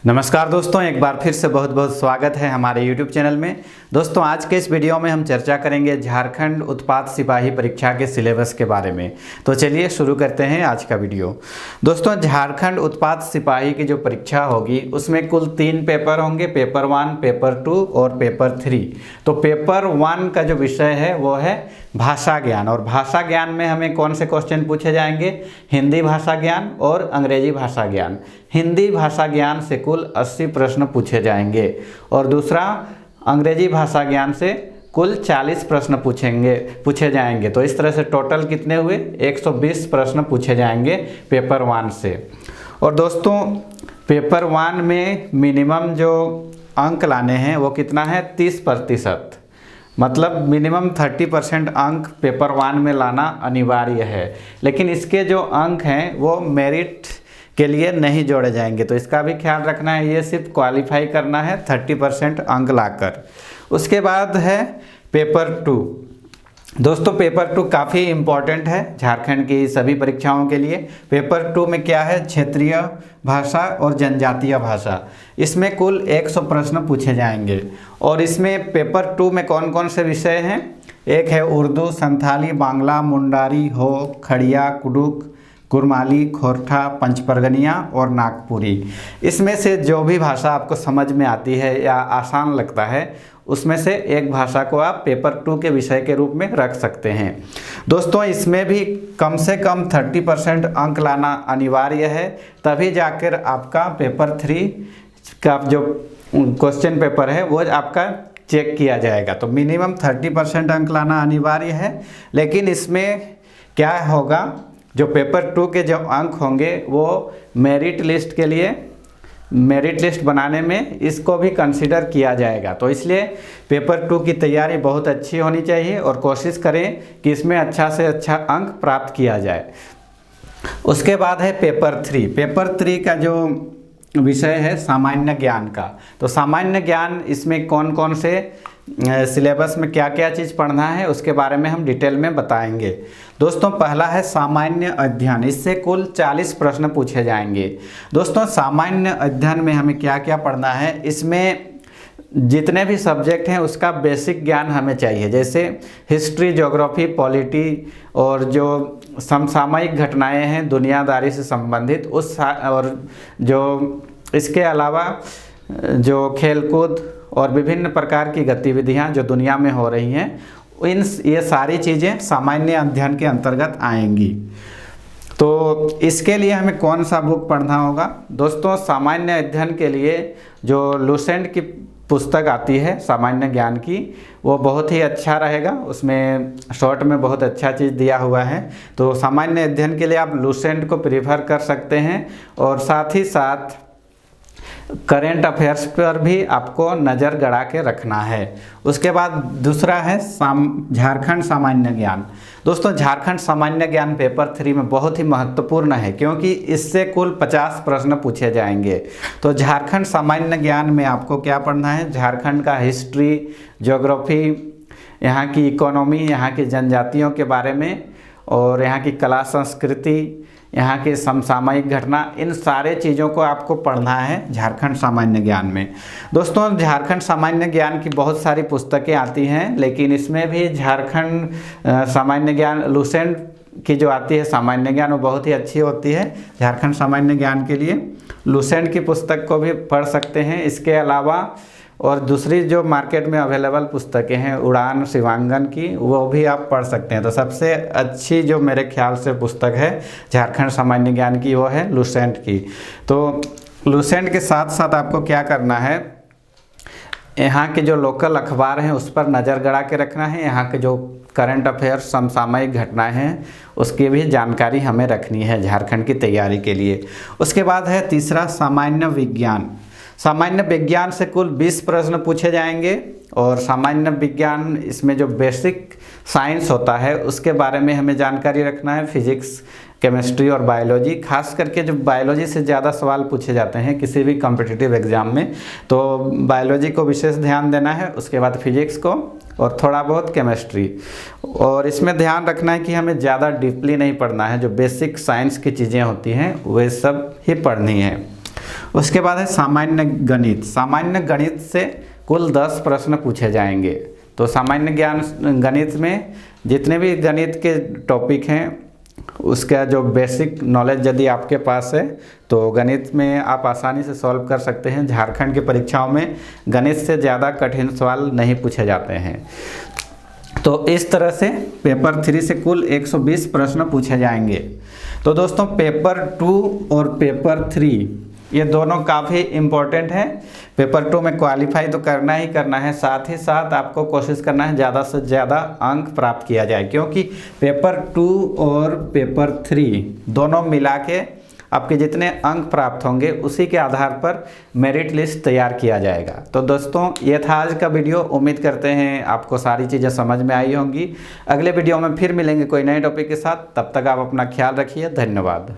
नमस्कार दोस्तों, एक बार फिर से बहुत बहुत स्वागत है हमारे YouTube चैनल में। दोस्तों, आज के इस वीडियो में हम चर्चा करेंगे झारखंड उत्पाद सिपाही परीक्षा के सिलेबस के बारे में। तो चलिए शुरू करते हैं आज का वीडियो। दोस्तों, झारखंड उत्पाद सिपाही की जो परीक्षा होगी उसमें कुल 3 पेपर होंगे, पेपर 1, पेपर 2 और पेपर 3। तो पेपर 1 का जो विषय है वो है भाषा ज्ञान, और भाषा ज्ञान में हमें कौन से क्वेश्चन पूछे जाएंगे? हिंदी भाषा ज्ञान और अंग्रेजी भाषा ज्ञान। हिंदी भाषा ज्ञान से कुल 80 प्रश्न पूछे जाएंगे और दूसरा अंग्रेजी भाषा ज्ञान से कुल 40 प्रश्न पूछे जाएंगे। तो इस तरह से टोटल कितने हुए? 120 प्रश्न पूछे जाएंगे पेपर 1 से। और दोस्तों, पेपर 1 में मिनिमम जो अंक लाने हैं वो कितना है? 30%। मतलब मिनिमम 30% अंक पेपर 1 में लाना अनिवार्य है। लेकिन इसके जो अंक हैं वो मेरिट के लिए नहीं जोड़े जाएंगे, तो इसका भी ख्याल रखना है। ये सिर्फ क्वालिफाई करना है 30% अंक लाकर। उसके बाद है पेपर 2। दोस्तों, पेपर 2 काफ़ी इम्पॉर्टेंट है झारखंड की सभी परीक्षाओं के लिए। पेपर 2 में क्या है? क्षेत्रीय भाषा और जनजातीय भाषा। इसमें कुल 100 प्रश्न पूछे जाएंगे। और इसमें पेपर 2 में कौन कौन से विषय हैं? एक है उर्दू, संथाली, बांग्ला, मुंडारी, हो, खड़िया, कुडुक, कुरमाली, खोरठा, पंचपरगनिया और नागपुरी। इसमें से जो भी भाषा आपको समझ में आती है या आसान लगता है उसमें से एक भाषा को आप पेपर 2 के विषय के रूप में रख सकते हैं। दोस्तों, इसमें भी कम से कम 30% अंक लाना अनिवार्य है, तभी जाकर आपका पेपर 3 का जो क्वेश्चन पेपर है वो आपका चेक किया जाएगा। तो मिनिमम 30% अंक लाना अनिवार्य है। लेकिन इसमें क्या होगा? जो पेपर 2 के जो अंक होंगे वो मेरिट लिस्ट के लिए, मेरिट लिस्ट बनाने में इसको भी कंसीडर किया जाएगा। तो इसलिए पेपर 2 की तैयारी बहुत अच्छी होनी चाहिए और कोशिश करें कि इसमें अच्छा से अच्छा अंक प्राप्त किया जाए। उसके बाद है पेपर 3। पेपर 3 का जो विषय है सामान्य ज्ञान का। तो सामान्य ज्ञान, इसमें कौन कौन से सिलेबस में क्या क्या चीज़ पढ़ना है उसके बारे में हम डिटेल में बताएंगे। दोस्तों, पहला है सामान्य अध्ययन। इससे कुल 40 प्रश्न पूछे जाएंगे। दोस्तों, सामान्य अध्ययन में हमें क्या क्या पढ़ना है? इसमें जितने भी सब्जेक्ट हैं उसका बेसिक ज्ञान हमें चाहिए, जैसे हिस्ट्री, ज्योग्राफी, पॉलिटी और जो समसामयिक घटनाएं हैं दुनियादारी से संबंधित और जो इसके अलावा जो खेलकूद और विभिन्न प्रकार की गतिविधियां जो दुनिया में हो रही हैं, ये सारी चीज़ें सामान्य अध्ययन के अंतर्गत आएंगी। तो इसके लिए हमें कौन सा बुक पढ़ना होगा? दोस्तों, सामान्य अध्ययन के लिए जो लुसेंट की पुस्तक आती है सामान्य ज्ञान की, वो बहुत ही अच्छा रहेगा। उसमें शॉर्ट में बहुत अच्छा चीज़ दिया हुआ है। तो सामान्य अध्ययन के लिए आप लुसेंट को प्रीफर कर सकते हैं। और साथ ही साथ करेंट अफेयर्स पर भी आपको नज़र गड़ा के रखना है। उसके बाद दूसरा है झारखंड सामान्य ज्ञान। दोस्तों, झारखंड सामान्य ज्ञान पेपर 3 में बहुत ही महत्वपूर्ण है, क्योंकि इससे कुल 50 प्रश्न पूछे जाएंगे। तो झारखंड सामान्य ज्ञान में आपको क्या पढ़ना है? झारखंड का हिस्ट्री, ज्योग्राफी, यहाँ की इकोनॉमी, यहाँ की जनजातियों के बारे में, और यहाँ की कला संस्कृति, यहाँ के समसामयिक घटना, इन सारे चीज़ों को आपको पढ़ना है झारखंड सामान्य ज्ञान में। दोस्तों, झारखंड सामान्य ज्ञान की बहुत सारी पुस्तकें आती हैं, लेकिन इसमें भी झारखंड सामान्य ज्ञान लुसेंट की जो आती है सामान्य ज्ञान वो बहुत ही अच्छी होती है। झारखंड सामान्य ज्ञान के लिए लुसेंट की पुस्तक को भी पढ़ सकते हैं। इसके अलावा और दूसरी जो मार्केट में अवेलेबल पुस्तकें हैं उड़ान शिवांगन की, वो भी आप पढ़ सकते हैं। तो सबसे अच्छी जो मेरे ख्याल से पुस्तक है झारखंड सामान्य ज्ञान की वो है लुसेंट की। तो लुसेंट के साथ साथ आपको क्या करना है? यहाँ के जो लोकल अखबार हैं उस पर नज़र गड़ा के रखना है। यहाँ के जो करंट अफेयर्स, समसामयिक घटनाएं हैं उसकी भी जानकारी हमें रखनी है झारखंड की तैयारी के लिए। उसके बाद है तीसरा सामान्य विज्ञान। सामान्य विज्ञान से कुल 20 प्रश्न पूछे जाएंगे। और सामान्य विज्ञान, इसमें जो बेसिक साइंस होता है उसके बारे में हमें जानकारी रखना है। फिजिक्स, केमिस्ट्री और बायोलॉजी, खास करके जो बायोलॉजी से ज़्यादा सवाल पूछे जाते हैं किसी भी कॉम्पिटिटिव एग्ज़ाम में, तो बायोलॉजी को विशेष ध्यान देना है। उसके बाद फिजिक्स को और थोड़ा बहुत केमिस्ट्री। और इसमें ध्यान रखना है कि हमें ज़्यादा डीपली नहीं पढ़ना है, जो बेसिक साइंस की चीज़ें होती हैं वे सब ही पढ़नी है। उसके बाद है सामान्य गणित। सामान्य गणित से कुल 10 प्रश्न पूछे जाएंगे। तो सामान्य ज्ञान गणित में जितने भी गणित के टॉपिक हैं उसका जो बेसिक नॉलेज यदि आपके पास है तो गणित में आप आसानी से सॉल्व कर सकते हैं। झारखंड की परीक्षाओं में गणित से ज़्यादा कठिन सवाल नहीं पूछे जाते हैं। तो इस तरह से पेपर 3 से कुल 120 प्रश्न पूछे जाएंगे। तो दोस्तों पेपर 2 और पेपर 3 ये दोनों काफ़ी इम्पोर्टेंट है। पेपर 2 में क्वालिफाई तो करना ही करना है, साथ ही साथ आपको कोशिश करना है ज़्यादा से ज़्यादा अंक प्राप्त किया जाए, क्योंकि पेपर 2 और पेपर 3 दोनों मिला के आपके जितने अंक प्राप्त होंगे उसी के आधार पर मेरिट लिस्ट तैयार किया जाएगा। तो दोस्तों ये था आज का वीडियो। उम्मीद करते हैं आपको सारी चीज़ें समझ में आई होंगी। अगले वीडियो में फिर मिलेंगे कोई नए टॉपिक के साथ। तब तक आप अपना ख्याल रखिए। धन्यवाद।